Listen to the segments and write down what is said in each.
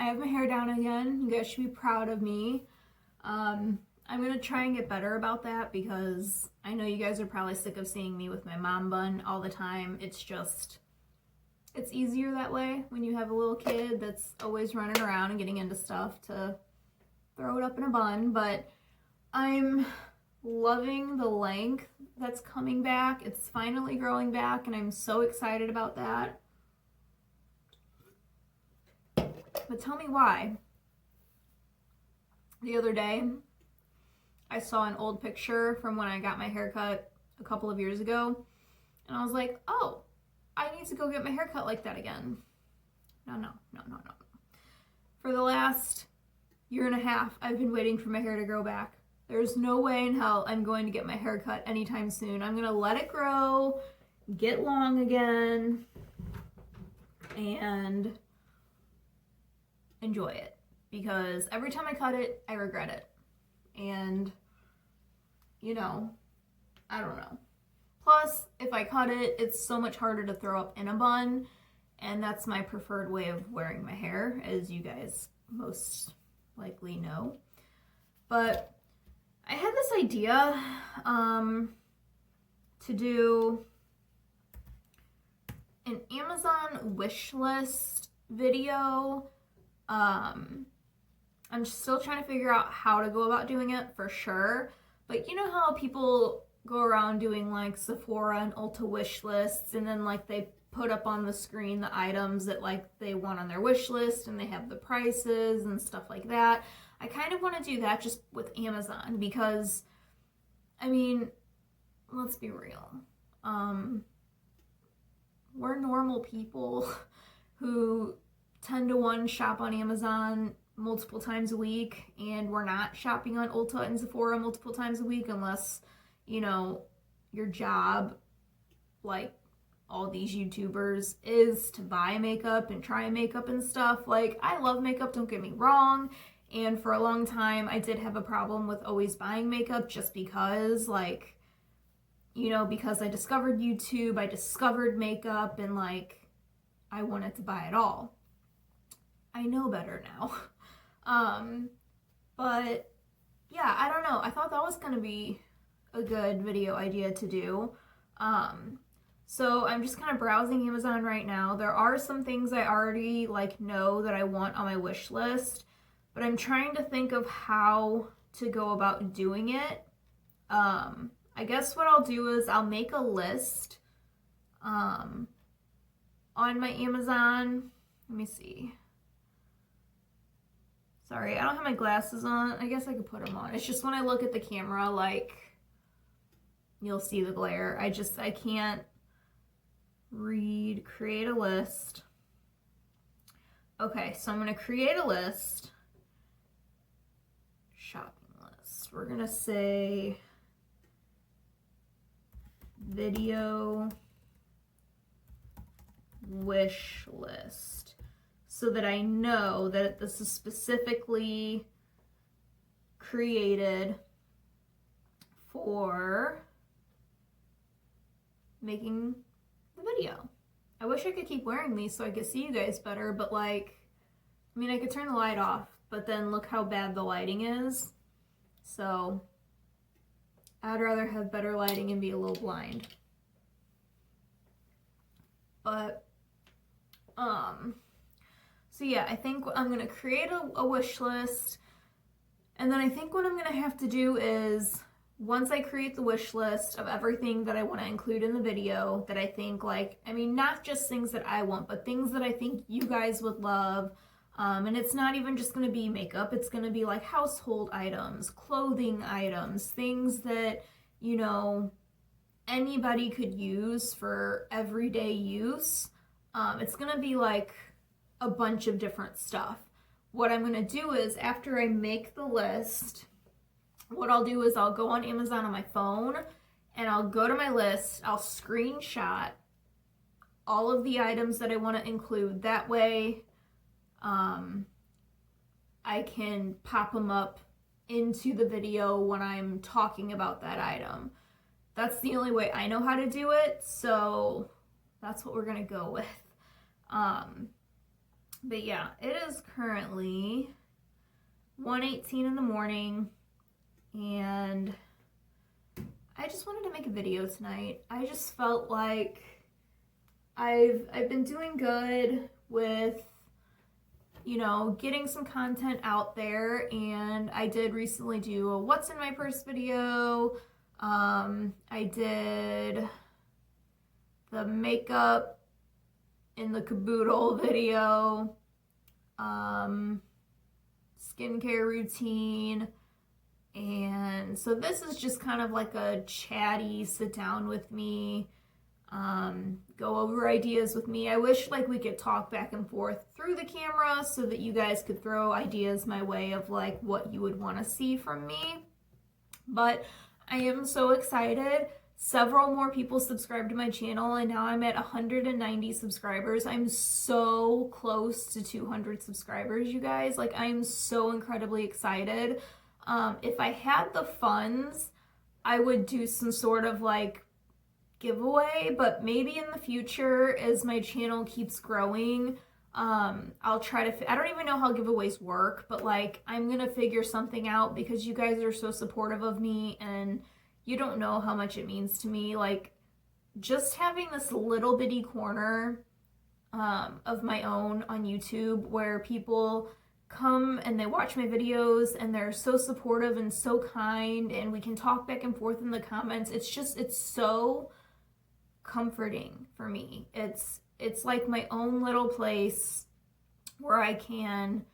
I have my hair down again. You guys should be proud of me. I'm gonna try and get better about that because I know you guys are probably sick of seeing me with my mom bun all the time. It's easier that way when you have a little kid that's always running around and getting into stuff to throw it up in a bun. But I'm loving the length that's coming back. It's finally growing back and I'm so excited about that. But tell me why. The other day, I saw an old picture from when I got my haircut a couple of years ago, and I was like, oh, I need to go get my haircut like that again. No. For the last year and a half, I've been waiting for my hair to grow back. There's no way in hell I'm going to get my hair cut anytime soon. I'm gonna let it grow, get long again, and enjoy it. Because every time I cut it, I regret it. And, you know, I don't know. Plus, if I cut it, it's so much harder to throw up in a bun. And that's my preferred way of wearing my hair, as you guys most likely know. But I had this idea to do an Amazon wish list video. I'm still trying to figure out how to go about doing it for sure. But you know how people go around doing like Sephora and Ulta wish lists, and then like they put up on the screen the items that like they want on their wish list, and they have the prices and stuff like that. I kind of want to do that just with Amazon because, I mean, let's be real. We're normal people who 10-to-1 shop on Amazon multiple times a week, and we're not shopping on Ulta and Sephora multiple times a week unless, you know, your job, like all these YouTubers, is to buy makeup and try makeup and stuff. Like, I love makeup, don't get me wrong, and for a long time I did have a problem with always buying makeup just because, like, you know, because I discovered YouTube, I discovered makeup, and like, I wanted to buy it all. I know better now. But yeah, I don't know. I thought that was gonna be a good video idea to do. So I'm just kind of browsing Amazon right now. There are some things I already like know that I want on my wish list, but I'm trying to think of how to go about doing it. I guess what I'll do is I'll make a list on my Amazon. Let me see. Sorry, I don't have my glasses on. I guess I could put them on. It's just when I look at the camera, like, you'll see the glare. I can't read. Create a list. Okay, so I'm going to create a list. Shopping list. We're going to say video wish list, so that I know that this is specifically created for making the video. I wish I could keep wearing these so I could see you guys better, but like, I mean, I could turn the light off, but then look how bad the lighting is. So I'd rather have better lighting and be a little blind. But, so yeah, I think I'm going to create a wish list, and then I think what I'm going to have to do is, once I create the wish list of everything that I want to include in the video, that I think, like, I mean, not just things that I want, but things that I think you guys would love, and it's not even just going to be makeup, it's going to be like household items, clothing items, things that, you know, anybody could use for everyday use. It's going to be like a bunch of different stuff. What I'm going to do is, after I make the list, what I'll do is I'll go on Amazon on my phone and I'll go to my list, I'll screenshot all of the items that I want to include. That way I can pop them up into the video when I'm talking about that item. That's the only way I know how to do it, so that's what we're gonna go with. But yeah, it is currently 1:18 in the morning, and I just wanted to make a video tonight. I just felt like I've been doing good with, you know, getting some content out there, and I did recently do a what's in my purse video. I did the makeup in the caboodle video, skincare routine, and so this is just kind of like a chatty sit down with me, go over ideas with me. I wish like we could talk back and forth through the camera so that you guys could throw ideas my way of like what you would want to see from me. But I am so excited. Several more people subscribed to my channel, and now I'm at 190 subscribers. I'm so close to 200 subscribers, you guys. Like, I'm so incredibly excited. If I had the funds, I would do some sort of like giveaway, but maybe in the future as my channel keeps growing, I'll try to, I don't even know how giveaways work, but like I'm gonna figure something out because you guys are so supportive of me and you don't know how much it means to me. Like just having this little bitty corner of my own on YouTube where people come and they watch my videos and they're so supportive and so kind and we can talk back and forth in the comments. It's so comforting for me. It's like my own little place where I can,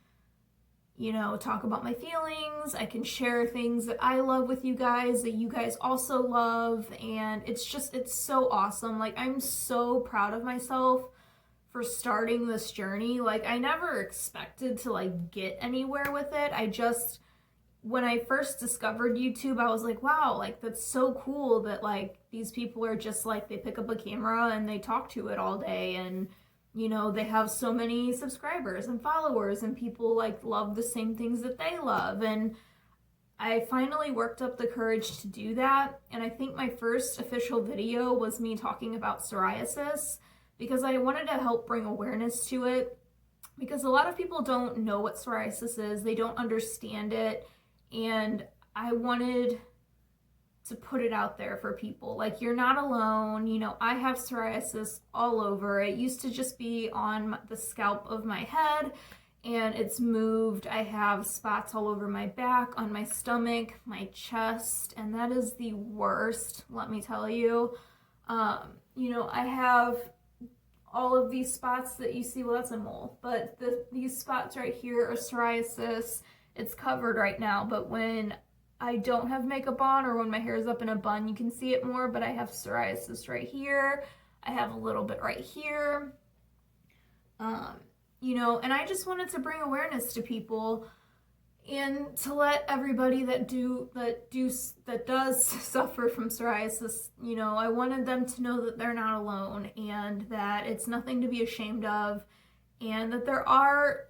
you know, talk about my feelings. I can share things that I love with you guys that you guys also love, and it's so awesome. Like I'm so proud of myself for starting this journey. Like I never expected to like get anywhere with it. When I first discovered YouTube, I was like, wow, like that's so cool that like these people are just like, they pick up a camera and they talk to it all day, and you know, they have so many subscribers and followers and people like love the same things that they love. And I finally worked up the courage to do that. And I think my first official video was me talking about psoriasis because I wanted to help bring awareness to it, because a lot of people don't know what psoriasis is. They don't understand it. And I wanted to put it out there for people. Like, you're not alone. You know, I have psoriasis all over. It used to just be on the scalp of my head, and it's moved. I have spots all over my back, on my stomach, my chest, and that is the worst, let me tell you. You know, I have all of these spots that you see. Well, that's a mole, but these spots right here are psoriasis. It's covered right now, but when I don't have makeup on or when my hair is up in a bun, you can see it more, but I have psoriasis right here. I have a little bit right here. You know, and I just wanted to bring awareness to people and to let everybody that does suffer from psoriasis, you know, I wanted them to know that they're not alone and that it's nothing to be ashamed of, and that there are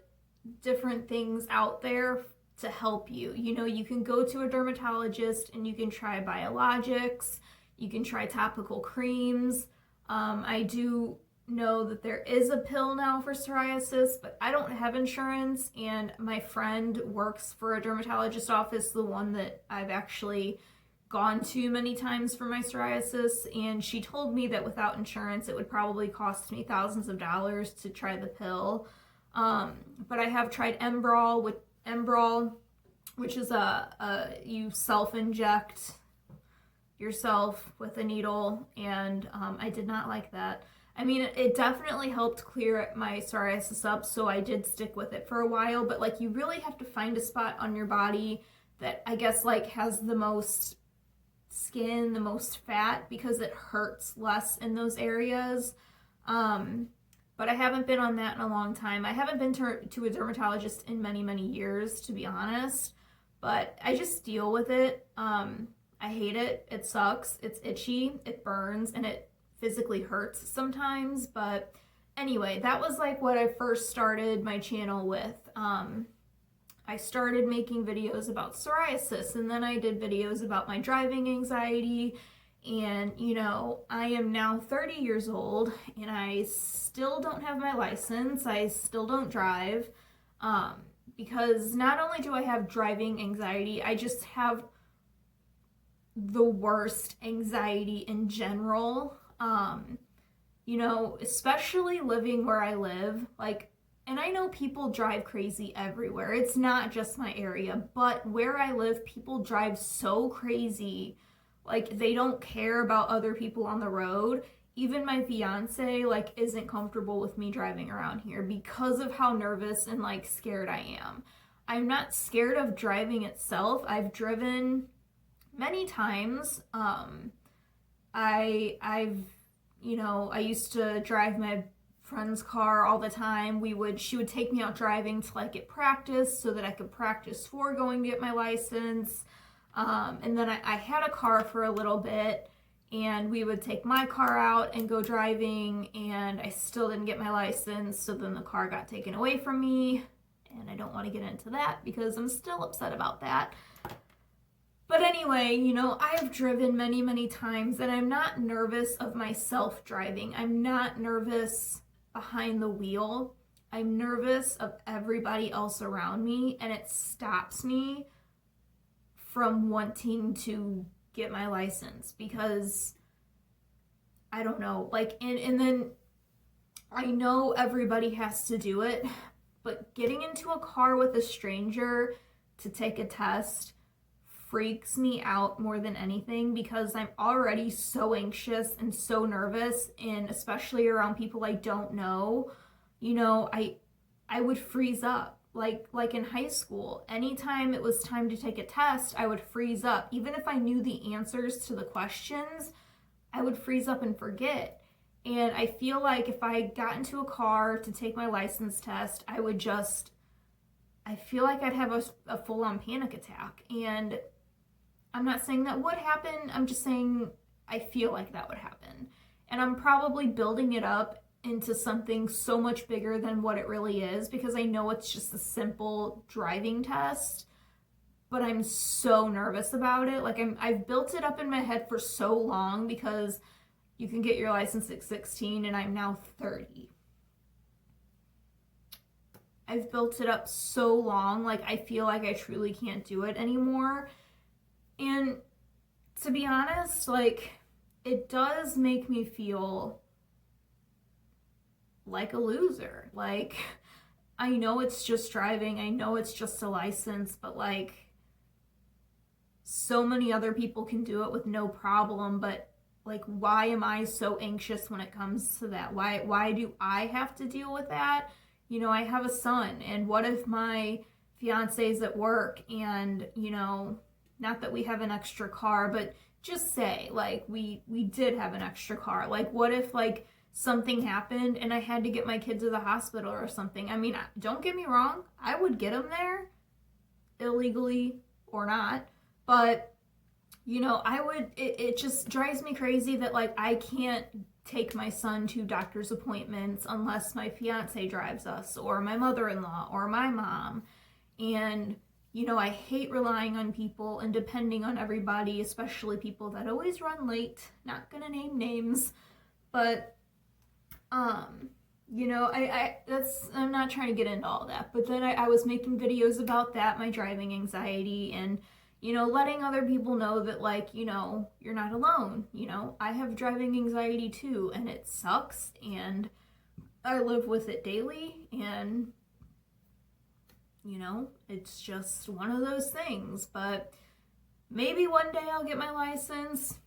different things out there to help you. You know, you can go to a dermatologist and you can try biologics, you can try topical creams. I do know that there is a pill now for psoriasis, but I don't have insurance, and my friend works for a dermatologist office, the one that I've actually gone to many times for my psoriasis, and she told me that without insurance it would probably cost me thousands of dollars to try the pill. But I have tried Enbrel, which is you self-inject yourself with a needle, and I did not like that. I mean, it definitely helped clear my psoriasis up, so I did stick with it for a while, but like you really have to find a spot on your body that I guess like has the most skin, the most fat, because it hurts less in those areas. But I haven't been on that in a long time. I haven't been to a dermatologist in many, many years, to be honest, but I just deal with it. I hate it. It sucks. It's itchy. It burns, and it physically hurts sometimes. But anyway, that was like what I first started my channel with. I started making videos about psoriasis, and then I did videos about my driving anxiety, And, you know, I am now 30 years old and I still don't have my license. I still don't drive because not only do I have driving anxiety, I just have the worst anxiety in general. You know, especially living where I live, like, and I know people drive crazy everywhere. It's not just my area, but where I live, people drive so crazy. Like, they don't care about other people on the road. Even my fiance, like, isn't comfortable with me driving around here because of how nervous and, like, scared I am. I'm not scared of driving itself. I've driven many times. I've, you know, I used to drive my friend's car all the time. She would take me out driving to like get practice so that I could practice for going to get my license. And then I had a car for a little bit and we would take my car out and go driving and I still didn't get my license. So then the car got taken away from me and I don't want to get into that because I'm still upset about that. But anyway, you know, I have driven many, many times and I'm not nervous of myself driving. I'm not nervous behind the wheel. I'm nervous of everybody else around me and it stops me from wanting to get my license because I don't know, like, and then I know everybody has to do it, but getting into a car with a stranger to take a test freaks me out more than anything because I'm already so anxious and so nervous, and especially around people I don't know. You know, I would freeze up. Like in high school, anytime it was time to take a test, I would freeze up. Even if I knew the answers to the questions, I would freeze up and forget. And I feel like if I got into a car to take my license test, I feel like I'd have a full-on panic attack. And I'm not saying that would happen. I'm just saying I feel like that would happen. And I'm probably building it up into something so much bigger than what it really is because I know it's just a simple driving test, but I'm so nervous about it. Like I've built it up in my head for so long because you can get your license at 16 and I'm now 30. I've built it up so long, like I feel like I truly can't do it anymore. And to be honest, like, it does make me feel like a loser. Like, I know it's just driving, I know it's just a license, but like, so many other people can do it with no problem, but like, why am I so anxious when it comes to that? Why do I have to deal with that? You know, I have a son, and what if my fiance's at work and, you know, not that we have an extra car, but just say, like, we did have an extra car. Like, what if, like, something happened and I had to get my kid to the hospital or something? I mean, don't get me wrong. I would get him there, illegally or not. But, you know, it just drives me crazy that, like, I can't take my son to doctor's appointments unless my fiance drives us or my mother-in-law or my mom. And you know, I hate relying on people and depending on everybody, especially people that always run late. Not gonna name names, but you know, I'm not trying to get into all that. But then I was making videos about that, my driving anxiety, and you know, letting other people know that, like, you know, you're not alone. You know, I have driving anxiety too, and it sucks, and I live with it daily, and you know, it's just one of those things. But maybe one day I'll get my license.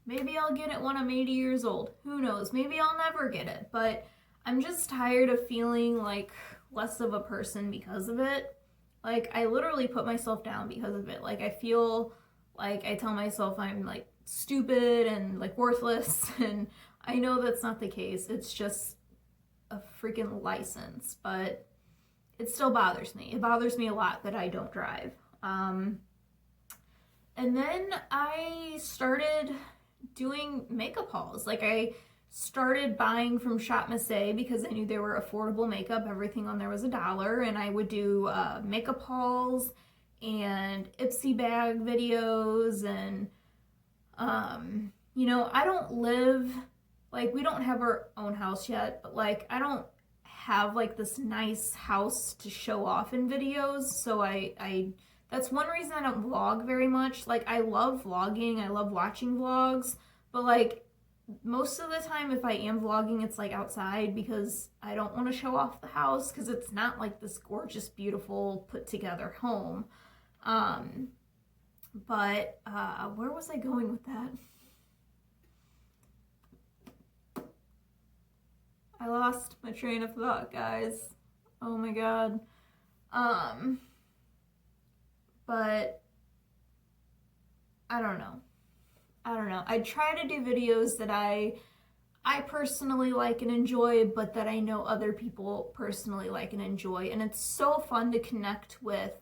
Maybe I'll get it when I'm 80 years old. Who knows? Maybe I'll never get it. But I'm just tired of feeling like less of a person because of it. Like, I literally put myself down because of it. Like, I feel like I tell myself I'm like stupid and like worthless. And I know that's not the case. It's just a freaking license. But it still bothers me. It bothers me a lot that I don't drive. And then I started doing makeup hauls. Like, I started buying from Shop Miss A because I knew they were affordable makeup. Everything on there was $1, and I would do makeup hauls and Ipsy bag videos and you know, I don't live, like, we don't have our own house yet, but like, I don't have like this nice house to show off in videos. So that's one reason I don't vlog very much. Like, I love vlogging, I love watching vlogs, but like, most of the time if I am vlogging, it's like outside because I don't want to show off the house because it's not like this gorgeous, beautiful, put together home. But where was I going with that? I lost my train of thought, guys. Oh my god. But I don't know. I try to do videos that I personally like and enjoy, but that I know other people personally like and enjoy. And it's so fun to connect with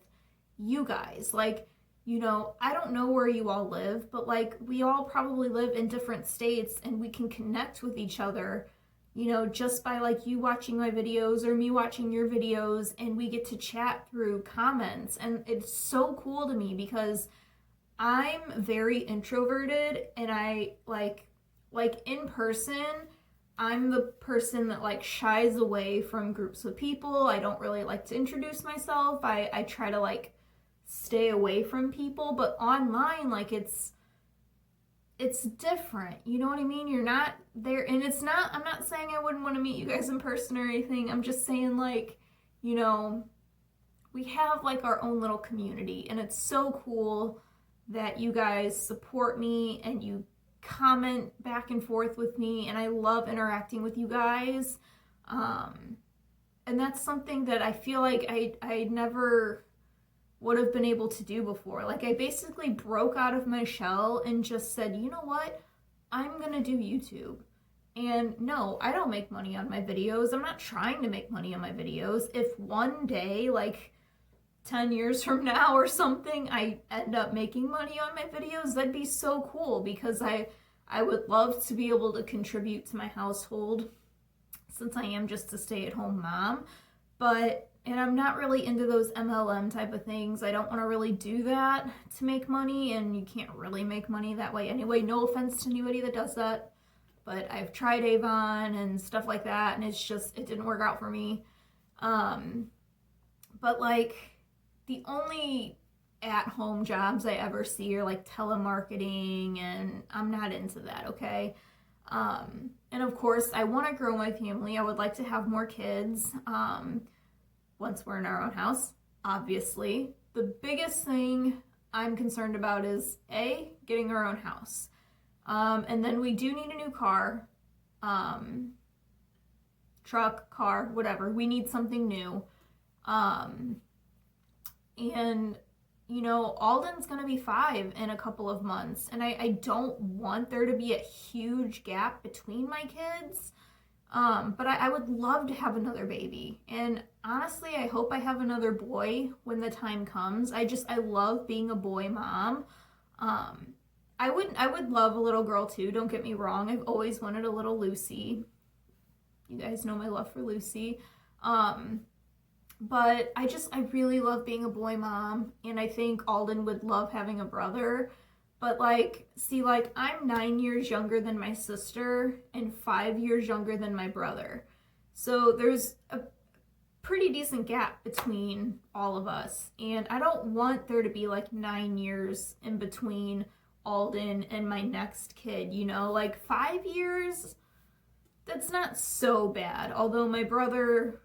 you guys. Like, you know, I don't know where you all live, but like, we all probably live in different states and we can connect with each other, you know, just by like you watching my videos or me watching your videos, and we get to chat through comments. And it's so cool to me because I'm very introverted, and I like in person, I'm the person that like shies away from groups of people. I don't really like to introduce myself. I try to like stay away from people, but online, like, it's different. You know what I mean? You're not there, and it's not, I'm not saying I wouldn't want to meet you guys in person or anything. I'm just saying, like, you know, we have like our own little community, and it's so cool that you guys support me and you comment back and forth with me, and I love interacting with you guys. And that's something that I feel like I never would have been able to do before. Like, I basically broke out of my shell and just said, you know what? I'm gonna do YouTube. And no, I don't make money on my videos. I'm not trying to make money on my videos. If one day, like 10 years from now or something, I end up making money on my videos, that'd be so cool, because I would love to be able to contribute to my household, since I am just a stay-at-home mom. And I'm not really into those MLM type of things. I don't want to really do that to make money, and you can't really make money that way anyway. No offense to anybody that does that, but I've tried Avon and stuff like that, and it didn't work out for me. But like, the only at-home jobs I ever see are like telemarketing, and I'm not into that, okay? And of course, I want to grow my family. I would like to have more kids. Once we're in our own house, obviously. The biggest thing I'm concerned about is getting our own house. And then we do need a new car, truck, car, whatever. We need something new. And, you know, Alden's gonna be 5 in a couple of months, and I don't want there to be a huge gap between my kids. But I would love to have another baby. And honestly, I hope I have another boy when the time comes. I love being a boy mom. I would love a little girl too, don't get me wrong. I've always wanted a little Lucy. You guys know my love for Lucy. But I really love being a boy mom, and I think Alden would love having a brother. But like, see, like, I'm 9 years younger than my sister and 5 years younger than my brother. So there's a pretty decent gap between all of us. And I don't want there to be like 9 years in between Alden and my next kid, you know? Like, 5 years, that's not so bad. Although my brother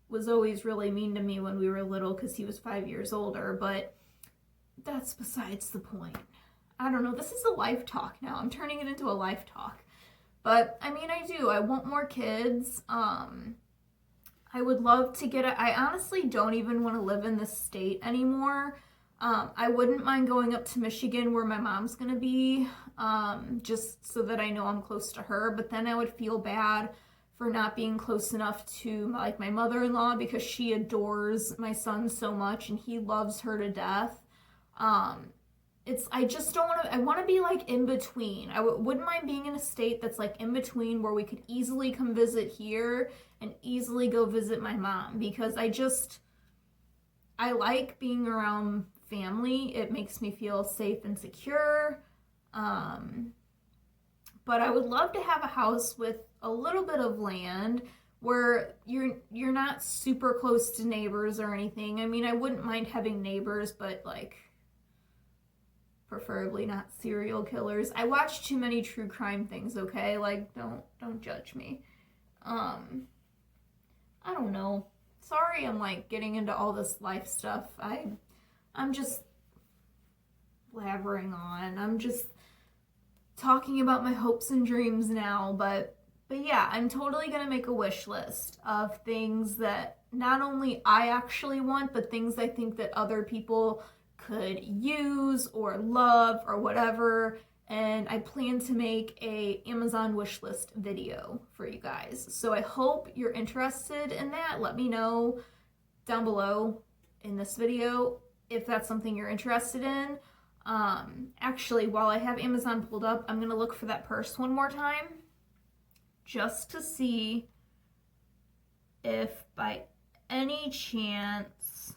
was always really mean to me when we were little because he was 5 years older, but that's besides the point. I don't know. This is a life talk now. I'm turning it into a life talk. But, I mean, I want more kids. I would love to I honestly don't even want to live in this state anymore. I wouldn't mind going up to Michigan where my mom's going to be, just so that I know I'm close to her. But then I would feel bad for not being close enough to like my mother-in-law, because she adores my son so much and he loves her to death. I just don't want to, I want to be like in between. I wouldn't mind being in a state that's like in between, where we could easily come visit here and easily go visit my mom, because I like being around family. It makes me feel safe and secure. but I would love to have a house with a little bit of land where you're not super close to neighbors or anything. I mean, I wouldn't mind having neighbors, but like preferably not serial killers. I watch too many true crime things, okay? Like don't judge me. I don't know. Sorry I'm like getting into all this life stuff. I'm just blabbering on. I'm just talking about my hopes and dreams now, but yeah, I'm totally gonna make a wish list of things that not only I actually want, but things I think that other people could use or love or whatever. And I plan to make a Amazon wish list video for you guys. So I hope you're interested in that. Let me know down below in this video if that's something you're interested in. Actually, while I have Amazon pulled up, I'm gonna look for that purse one more time just to see if by any chance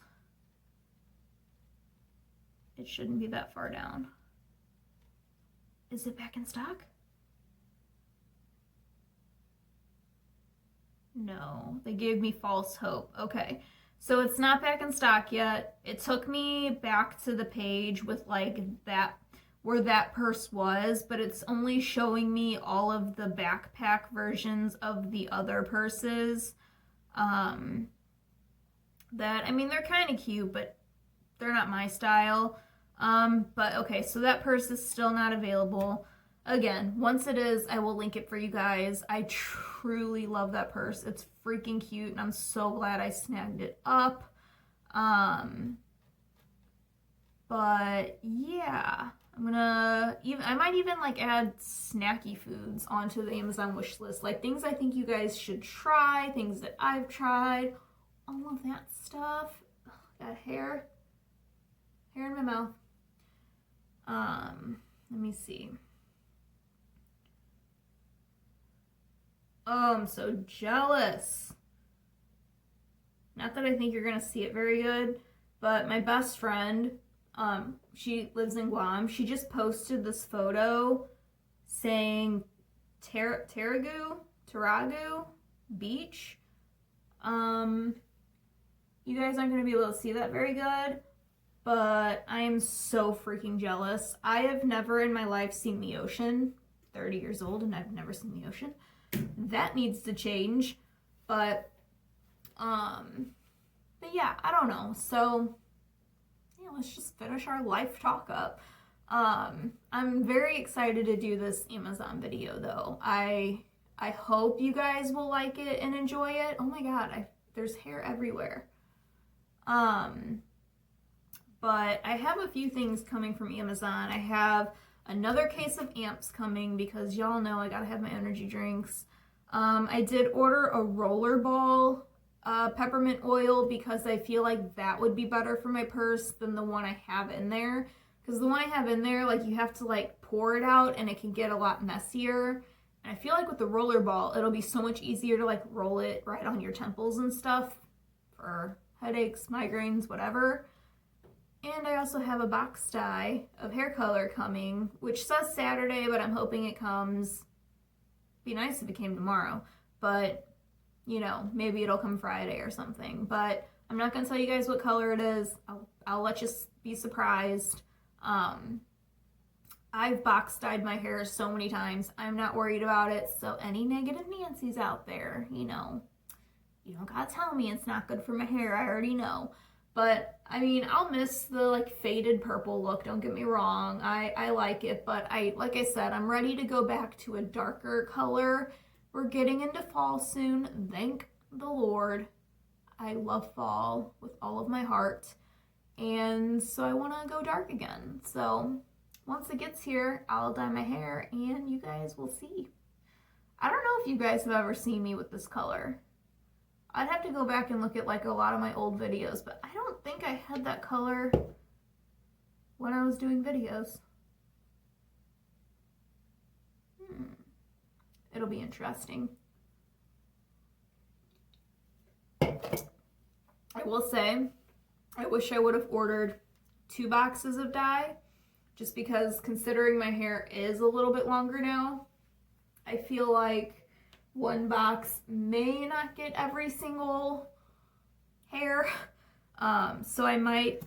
it shouldn't be that far down. Is it back in stock? No, they gave me false hope. Okay, so it's not back in stock yet. It took me back to the page with like that, where that purse was, but it's only showing me all of the backpack versions of the other purses. That, I mean, they're kind of cute, but they're not my style. But okay, so that purse is still not available. Again, once it is, I will link it for you guys. I truly love that purse. It's freaking cute, and I'm so glad I snagged it up. But yeah, I might even like add snacky foods onto the Amazon wish list, like things I think you guys should try, things that I've tried, all of that stuff. Ugh, got hair in my mouth. Let me see. Oh, I'm so jealous. Not that I think you're gonna see it very good, but my best friend, she lives in Guam. She just posted this photo saying Taragu Beach. You guys aren't gonna be able to see that very good, but I am so freaking jealous. I have never in my life seen the ocean. 30 years old and I've never seen the ocean. That needs to change. But yeah, I don't know. So yeah, let's just finish our life talk up. I'm very excited to do this Amazon video though. I hope you guys will like it and enjoy it. Oh my god, there's hair everywhere. But I have a few things coming from Amazon. I have another case of amps coming because y'all know I gotta have my energy drinks. I did order a rollerball peppermint oil because I feel like that would be better for my purse than the one I have in there. Because the one I have in there, like you have to like pour it out and it can get a lot messier. And I feel like with the rollerball, it'll be so much easier to like roll it right on your temples and stuff for headaches, migraines, whatever. And I also have a box dye of hair color coming, which says Saturday, but I'm hoping it comes. Be nice if it came tomorrow, but you know, maybe it'll come Friday or something. But I'm not gonna tell you guys what color it is. I'll let you be surprised. I've box dyed my hair so many times. I'm not worried about it. So any negative Nancy's out there, you know, you don't gotta tell me it's not good for my hair. I already know. But I mean, I'll miss the like faded purple look, don't get me wrong. I like it, but like I said, I'm ready to go back to a darker color. We're getting into fall soon, thank the Lord. I love fall with all of my heart. And so I want to go dark again. So once it gets here, I'll dye my hair and you guys will see. I don't know if you guys have ever seen me with this color. I'd have to go back and look at like a lot of my old videos, but I don't think I had that color when I was doing videos. It'll be interesting. I will say, I wish I would have ordered 2 boxes of dye, just because considering my hair is a little bit longer now, I feel like one box may not get every single hair. So I might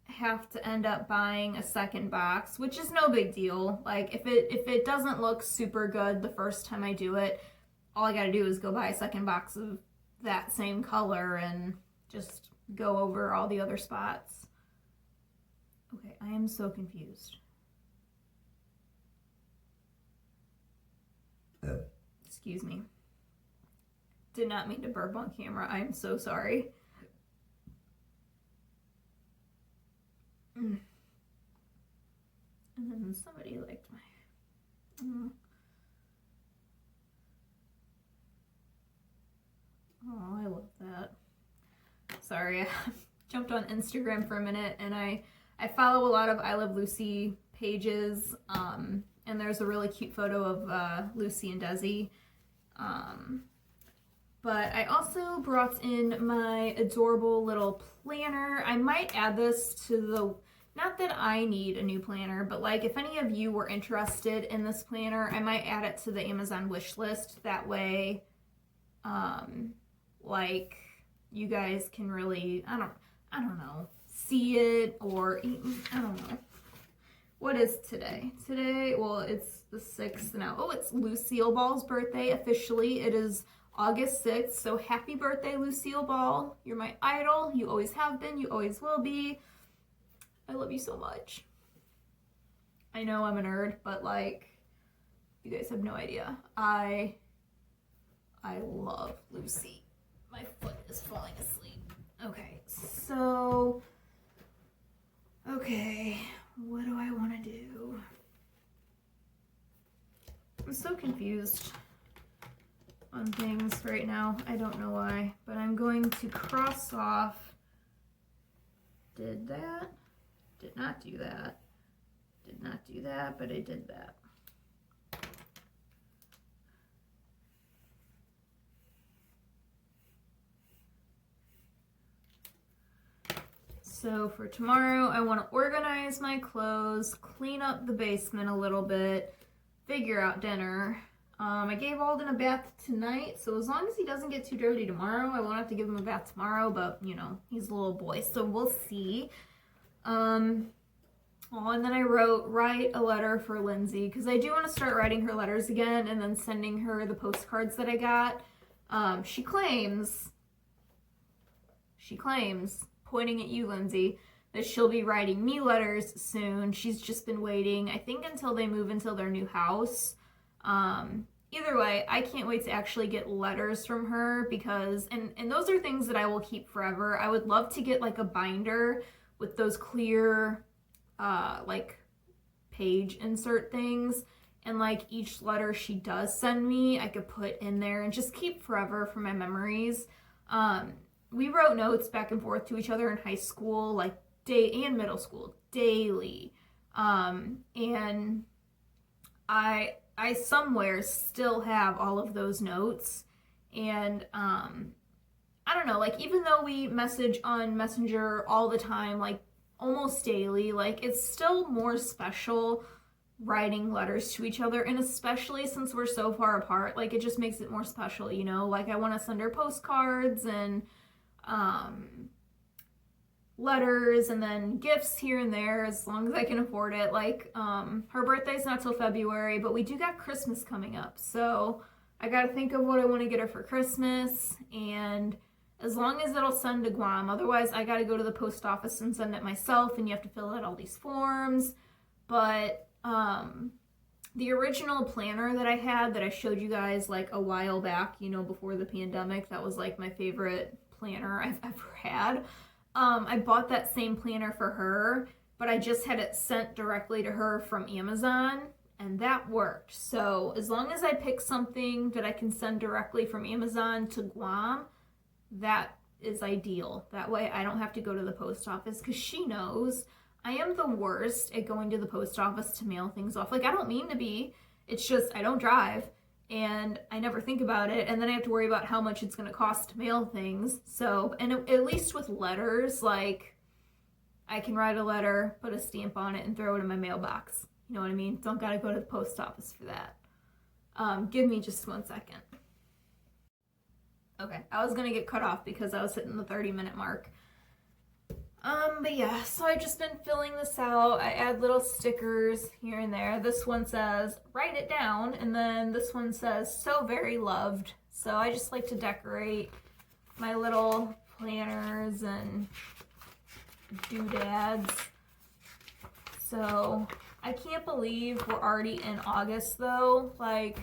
have to end up buying a second box, which is no big deal. Like if it doesn't look super good the first time I do it, all I gotta do is go buy a second box of that same color and just go over all the other spots. Okay, I am so confused. Excuse me. Did not mean to burp on camera. I am so sorry. And then somebody liked my... Oh, I love that. Sorry, I jumped on Instagram for a minute, and I follow a lot of I Love Lucy pages, and there's a really cute photo of Lucy and Desi. But I also brought in my adorable little planner. I might add this to the, not that I need a new planner, but like if any of you were interested in this planner, I might add it to the Amazon wish list. That way, like you guys can really, I don't know, see it, or I don't know. What is today? Today, well, it's the 6th now. Oh, it's Lucille Ball's birthday officially. It is August 6th, so happy birthday, Lucille Ball. You're my idol. You always have been. You always will be. I love you so much. I know I'm a nerd, but like, you guys have no idea. I love Lucy. My foot is falling asleep. Okay, so, okay, what do I want to do? I'm so confused on things right now. I don't know why, but I'm going to cross off, did that, did not do that, did not do that, but I did that. So for tomorrow, I want to organize my clothes, clean up the basement a little bit, figure out dinner. I gave Alden a bath tonight, so as long as he doesn't get too dirty tomorrow, I won't have to give him a bath tomorrow, but, you know, he's a little boy, so we'll see. And then I write a letter for Lindsay, because I do want to start writing her letters again and then sending her the postcards that I got. She claims, pointing at you, Lindsay, that she'll be writing me letters soon. She's just been waiting, I think, until they move into their new house. Either way, I can't wait to actually get letters from her, because, and those are things that I will keep forever. I would love to get like a binder with those clear, like page insert things, and like each letter she does send me, I could put in there and just keep forever for my memories. We wrote notes back and forth to each other in high school, like and middle school, daily. And I somewhere still have all of those notes, and I don't know, like even though we message on Messenger all the time, like almost daily, like it's still more special writing letters to each other, and especially since we're so far apart, like it just makes it more special, you know? Like I want to send her postcards and letters and then gifts here and there as long as I can afford it. Like her birthday's not till February, but we do got Christmas coming up, so I gotta think of what I want to get her for Christmas, and as long as it'll send to Guam. Otherwise I gotta go to the post office and send it myself, and you have to fill out all these forms. But the original planner that I had, that I showed you guys like a while back, you know, before the pandemic, that was like my favorite planner I've ever had. I bought that same planner for her, but I just had it sent directly to her from Amazon, and that worked. So as long as I pick something that I can send directly from Amazon to Guam, that is ideal. That way I don't have to go to the post office, because she knows I am the worst at going to the post office to mail things off. Like, I don't mean to be, it's just I don't drive, and I never think about it, and then I have to worry about how much it's going to cost to mail things. So, and at least with letters, like, I can write a letter, put a stamp on it, and throw it in my mailbox. You know what I mean? Don't got to go to the post office for that. Give me just 1 second. Okay, I was gonna get cut off because I was hitting the 30-minute mark. But yeah, so I've just been filling this out. I add little stickers here and there. This one says, write it down, and then this one says, so very loved. So I just like to decorate my little planners and doodads. So I can't believe we're already in August though. Like,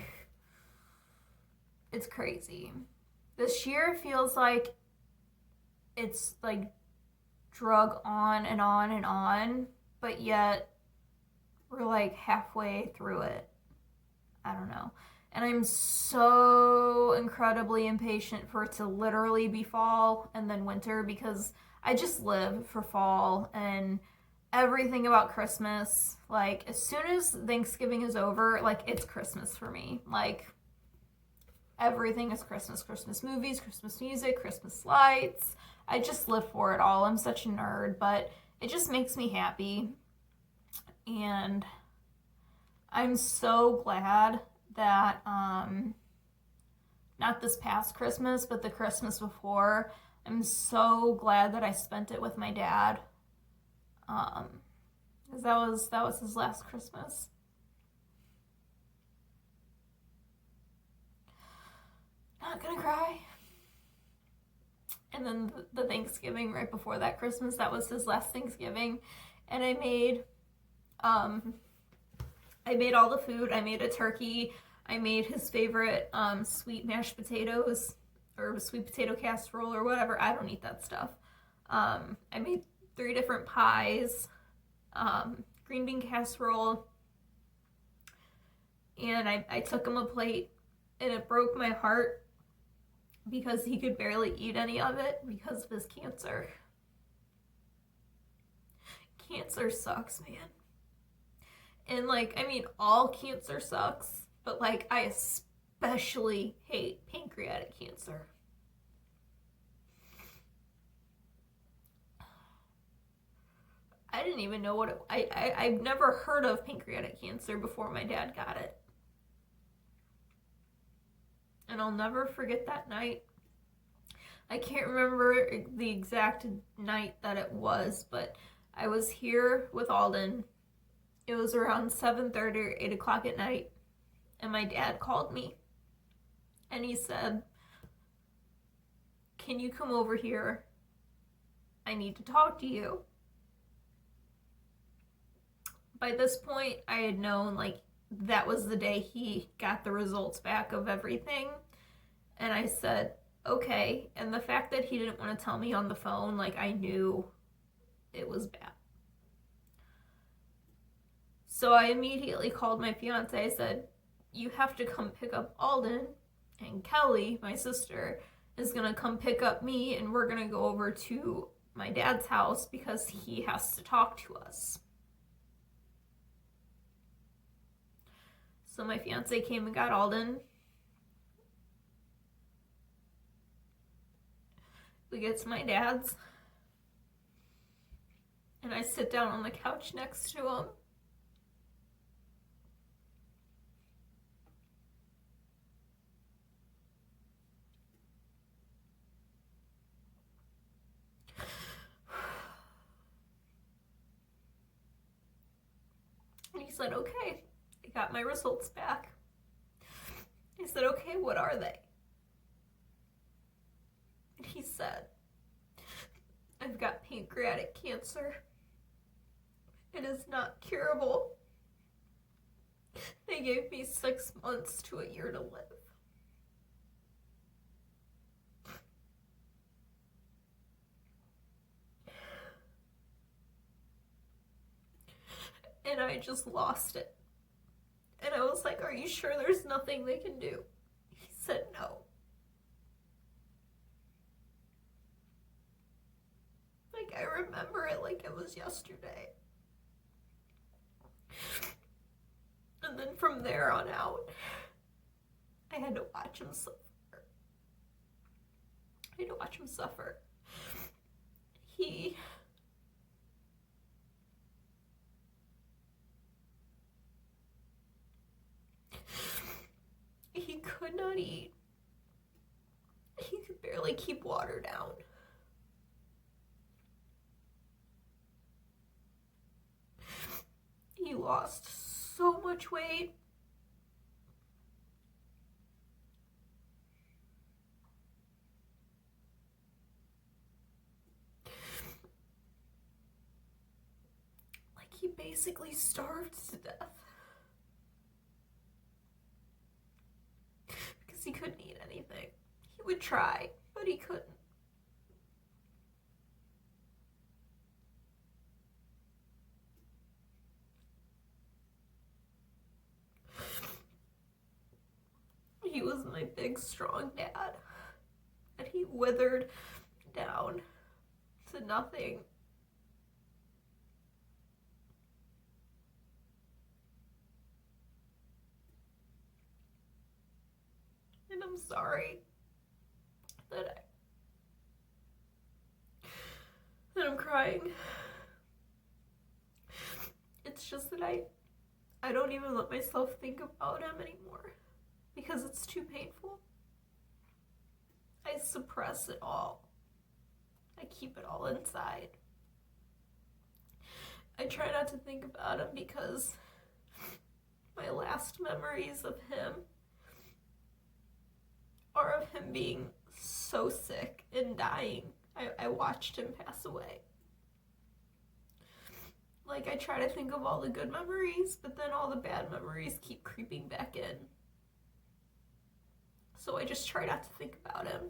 it's crazy. This year feels like it's like drug on and on and on, but yet we're like halfway through it. I don't know. And I'm so incredibly impatient for it to literally be fall and then winter, because I just live for fall and everything about Christmas. Like, as soon as Thanksgiving is over, like, it's Christmas for me. Like, everything is Christmas. Christmas movies, Christmas music, Christmas lights. I just live for it all. I'm such a nerd, but it just makes me happy. And I'm so glad that, not this past Christmas, but the Christmas before, I'm so glad that I spent it with my dad. Because that was his last Christmas. Not gonna cry. And then the Thanksgiving right before that Christmas, that was his last Thanksgiving. And I made all the food. I made a turkey. I made his favorite sweet mashed potatoes, or sweet potato casserole, or whatever. I don't eat that stuff. I made 3 different pies, green bean casserole, and I took him a plate, and it broke my heart because he could barely eat any of it because of his cancer. Cancer sucks, man. And like, I mean, all cancer sucks, but like, I especially hate pancreatic cancer. I didn't even know what I've never heard of pancreatic cancer before my dad got it. And I'll never forget that night. I can't remember the exact night that it was, but I was here with Alden. It was around 7:30 or 8 o'clock at night, and my dad called me, and he said, can you come over here? I need to talk to you. By this point, I had known, like, that was the day he got the results back of everything. And I said, okay. And the fact that he didn't want to tell me on the phone, like, I knew it was bad. So I immediately called my fiance. I said, you have to come pick up Alden, and Kelly, my sister, is going to come pick up me, and we're going to go over to my dad's house because he has to talk to us. So my fiance came and got Alden. We get to my dad's, and I sit down on the couch next to him. And he said, okay, I got my results back. I said, okay, what are they? And he said, I've got pancreatic cancer. It is not curable. They gave me 6 months to a year to live. And I just lost it. And I was like, are you sure there's nothing they can do? He said no. Like, I remember it like it was yesterday. And then from there on out, I had to watch him suffer. I had to watch him suffer. He can't eat. He could barely keep water down. He lost so much weight. Like he basically starved to death. Because he couldn't eat anything. He would try, but he couldn't. He was my big, strong dad. And he withered down to nothing. And I'm sorry that I'm crying. It's just that I don't even let myself think about him anymore because it's too painful. I suppress it all. I keep it all inside. I try not to think about him because my last memories of him are of him being so sick and dying. I watched him pass away. Like, I try to think of all the good memories, but then all the bad memories keep creeping back in. So I just try not to think about him.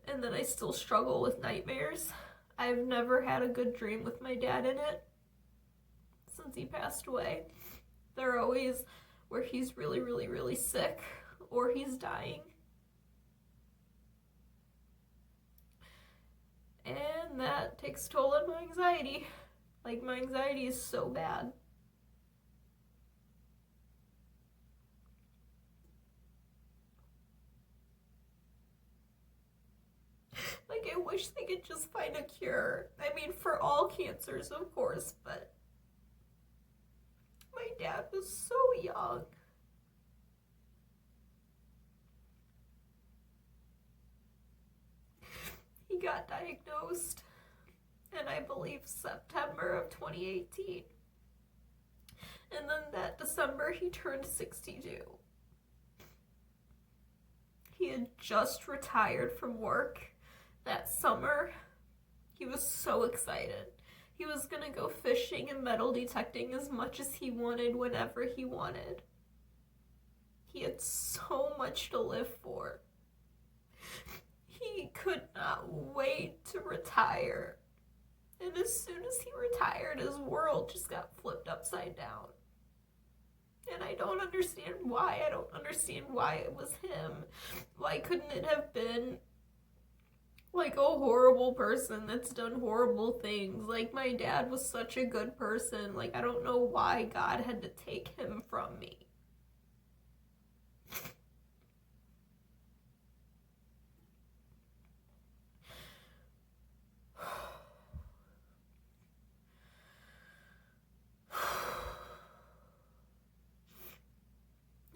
And then I still struggle with nightmares. I've never had a good dream with my dad in it since he passed away. They're always where he's really, really, really sick or he's dying. And that takes a toll on my anxiety. Like, my anxiety is so bad. Like, I wish they could just find a cure. I mean, for all cancers, of course, but my dad was so young. He got diagnosed in, I believe, September of 2018. And then that December, he turned 62. He had just retired from work that summer. He was so excited. He was gonna go fishing and metal detecting as much as he wanted whenever he wanted. He had so much to live for. He could not wait to retire. And as soon as he retired, his world just got flipped upside down. And I don't understand why. I don't understand why it was him. Why couldn't it have been like a horrible person that's done horrible things? Like, my dad was such a good person. Like, I don't know why God had to take him from me.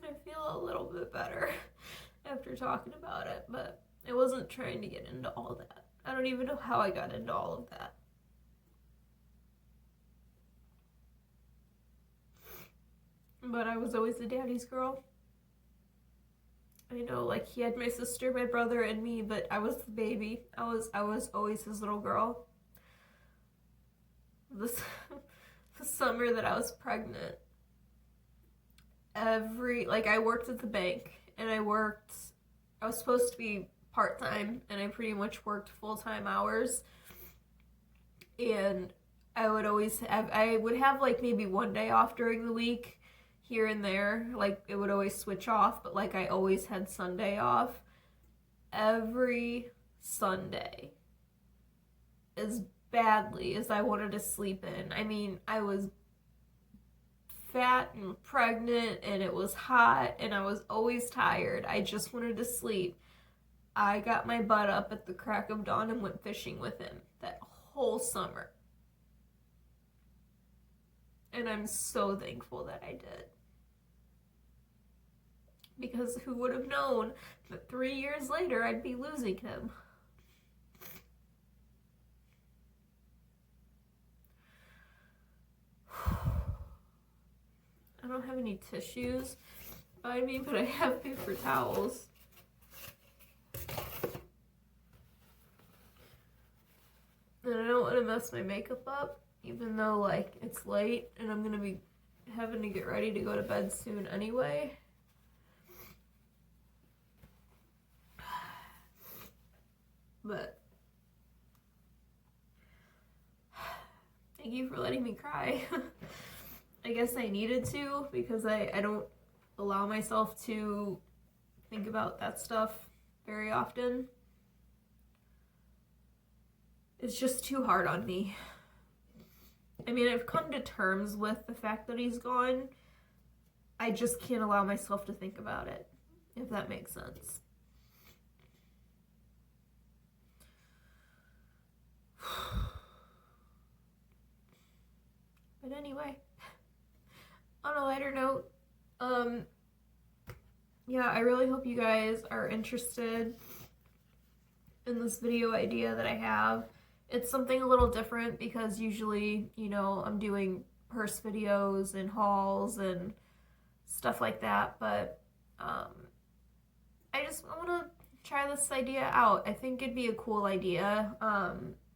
I feel a little bit better after talking about it, but I wasn't trying to get into all that. I don't even know how I got into all of that. But I was always a daddy's girl. I know, like, he had my sister, my brother, and me, but I was the baby. I was always his little girl. This the summer that I was pregnant, I worked at the bank, and I was supposed to be part-time, and I pretty much worked full-time hours. And I would have like maybe one day off during the week here and there. Like, it would always switch off, but like, I always had Sunday off. Every Sunday, as badly as I wanted to sleep in. I mean, I was fat and pregnant, and it was hot, and I was always tired. I just wanted to sleep. I got my butt up at the crack of dawn and went fishing with him that whole summer. And I'm so thankful that I did. because who would have known that 3 years later I'd be losing him. I don't have any tissues by me, but I have paper towels. And I don't want to mess my makeup up, even though, like, it's late and I'm going to be having to get ready to go to bed soon anyway. But thank you for letting me cry. I guess I needed to, because I don't allow myself to think about that stuff very often. It's just too hard on me. I mean, I've come to terms with the fact that he's gone. I just can't allow myself to think about it, if that makes sense. But anyway, on a lighter note, yeah, I really hope you guys are interested in this video idea that I have. It's something a little different because usually, you know, I'm doing purse videos and hauls and stuff like that, but I want to try this idea out. I think it'd be a cool idea.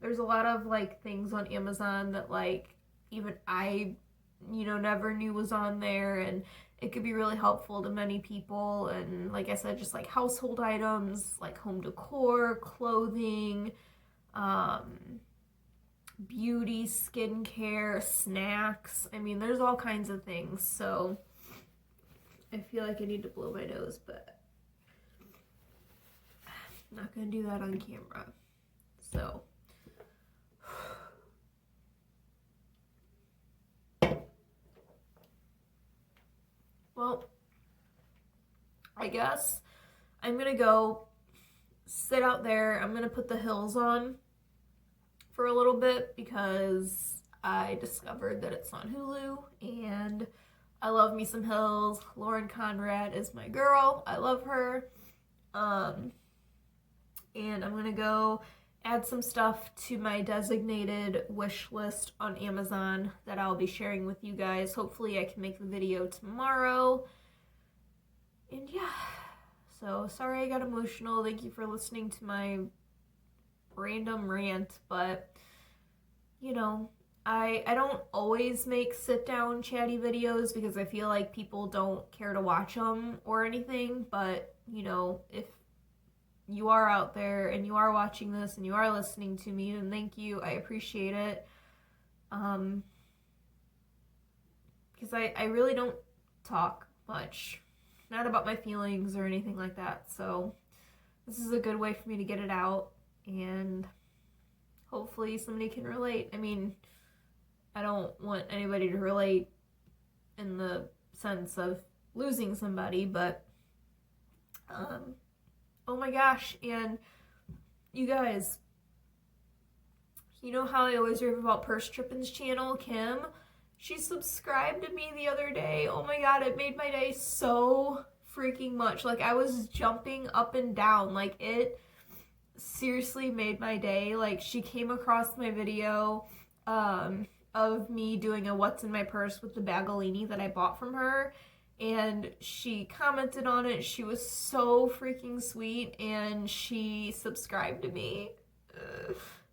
There's a lot of, like, things on Amazon that, like, even I, you know, never knew was on there, and it could be really helpful to many people. And like I said, just like household items, like home decor, clothing, beauty, skincare, snacks. I mean, there's all kinds of things. So I feel like I need to blow my nose, but I'm not gonna do that on camera. So well, I guess I'm gonna go sit out there. I'm gonna put the hills on for a little bit because I discovered that it's on Hulu, and I love me some Hills. Lauren Conrad is my girl. I love her. And I'm gonna go add some stuff to my designated wish list on Amazon that I'll be sharing with you guys. Hopefully I can make the video tomorrow. And yeah, so sorry I got emotional. Thank you for listening to my random rant, but you know, I don't always make sit down chatty videos because I feel like people don't care to watch them or anything, but you know, if you are out there and you are watching this and you are listening to me, then thank you. I appreciate it. Because I really don't talk much, not about my feelings or anything like that. So this is a good way for me to get it out, and hopefully somebody can relate. I mean, I don't want anybody to relate in the sense of losing somebody, but oh my gosh, and you guys, you know how I always rave about Purse Trippin's channel, Kim? She subscribed to me the other day. Oh my god, it made my day so freaking much. Like, I was jumping up and down. Like, it seriously made my day. Like, she came across my video of me doing a what's in my purse with the Bagolini that I bought from her, and she commented on it. She was so freaking sweet, and she subscribed to me.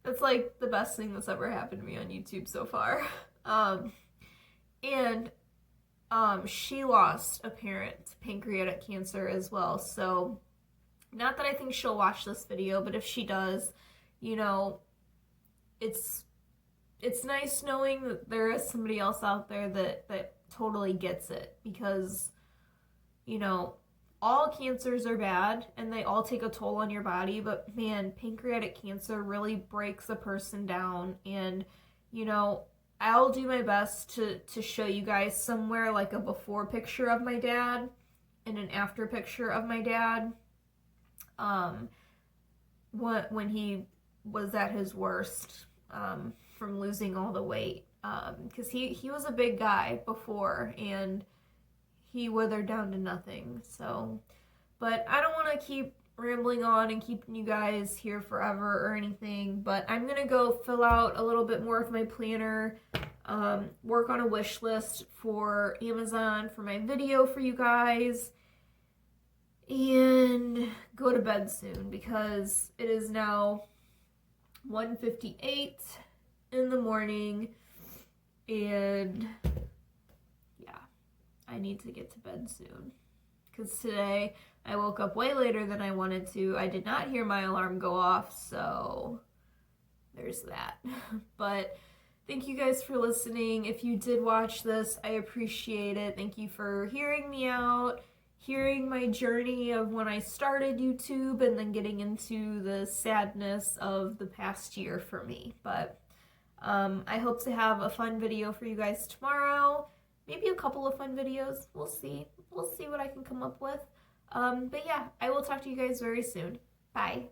That's like the best thing that's ever happened to me on YouTube so far. And she lost a parent to pancreatic cancer as well. So not that I think she'll watch this video, but if she does, you know, it's nice knowing that there is somebody else out there that totally gets it, because, you know, all cancers are bad and they all take a toll on your body, but man, pancreatic cancer really breaks a person down. And, you know, I'll do my best to show you guys somewhere like a before picture of my dad and an after picture of my dad when he was at his worst, from losing all the weight, because he was a big guy before, and he withered down to nothing. So, but I don't want to keep rambling on and keeping you guys here forever or anything, but I'm gonna go fill out a little bit more of my planner, work on a wish list for Amazon for my video for you guys, and go to bed soon because it is now 1:58 in the morning, and yeah, I need to get to bed soon because today I woke up way later than I wanted to. I did not hear my alarm go off, so there's that. But thank you guys for listening. If you did watch this, I appreciate it. Thank you for hearing me out, hearing my journey of when I started YouTube and then getting into the sadness of the past year for me. But I hope to have a fun video for you guys tomorrow. Maybe a couple of fun videos. We'll see. We'll see what I can come up with. But yeah, I will talk to you guys very soon. Bye.